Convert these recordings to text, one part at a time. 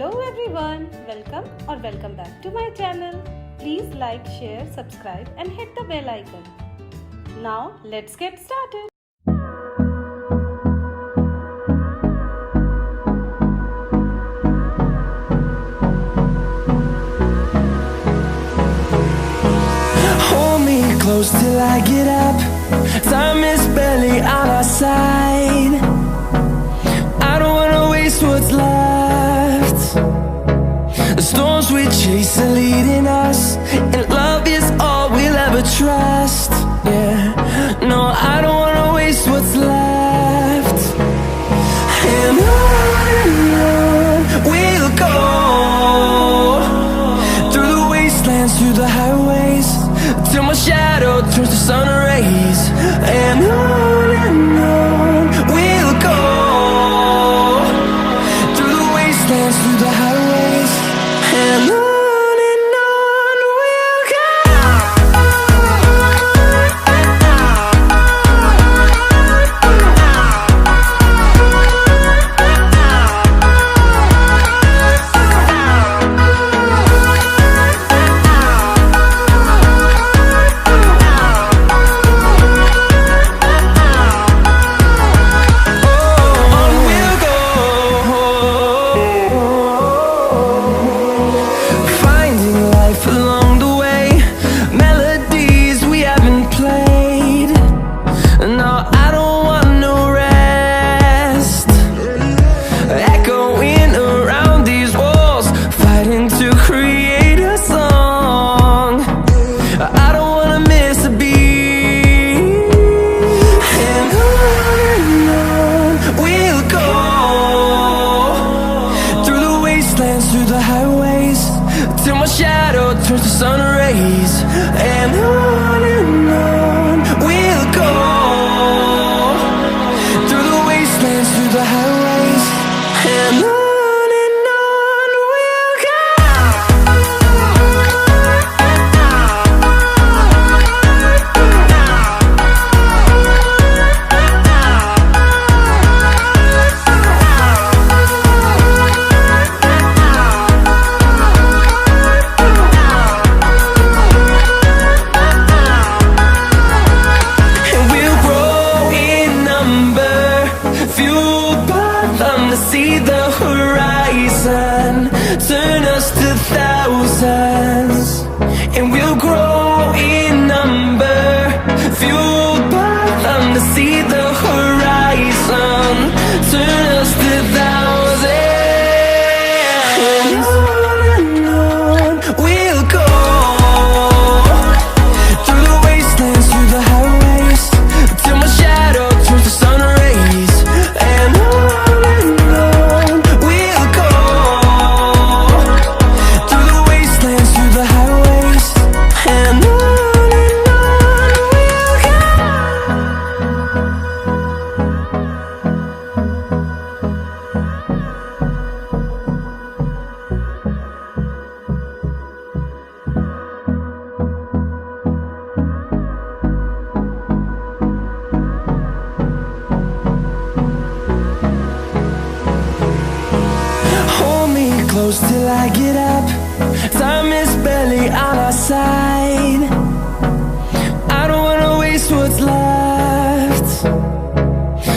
Hello everyone, welcome back to my channel. Please like, share, subscribe and hit the bell icon. Now let's get started. Hold me close till I get up. Time is barely on our side. I don't wanna waste what's left. The storms we chase are leading us, and love is all we'll ever trust. Yeah, no, I don't wanna waste what's left. And on we'll go, through the wastelands, through the highways, till my shadow turns to sun rays. And on we'll go, through the wastelands, through the highways, and on we'll go. Through the highways, till my shadow turns to sun rays. And on we'll go, through the wastelands, through the highways, and on we'll go. See the horizon turn us to thousands, and we'll grow in number, fueled by them. To see the horizon turn us to thousands, and on we'll go, through the wastelands, through the highways, till my shadow turns to sun rays. And on close till I get up. Time is barely on our side. I don't wanna waste what's left.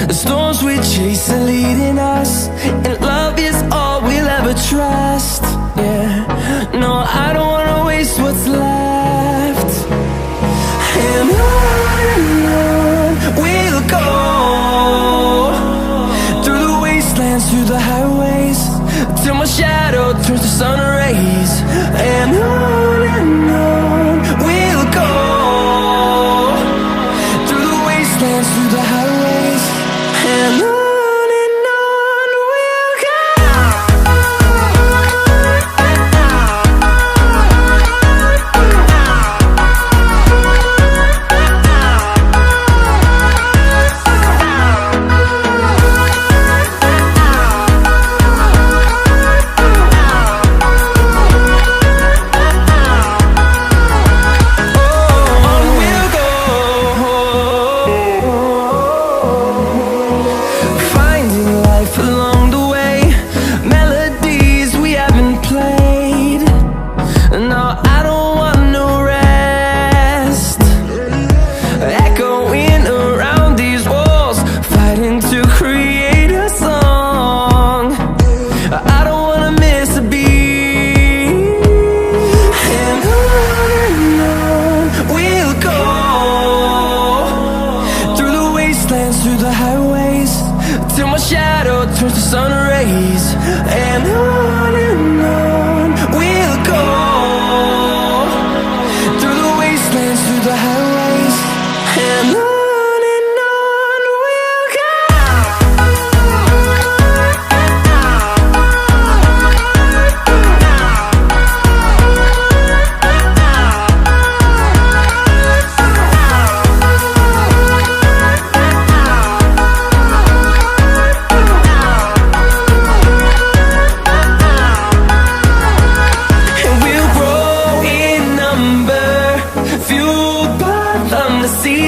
The storms we chase are leading us, and love is all we'll ever trust. Yeah, no, I don't wanna waste what's left. And on we'll go, through the wastelands, through the highways, till my shadow turns to sun rays. And on we'll go, through the wastelands, through the highways, and on.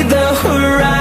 the horizon.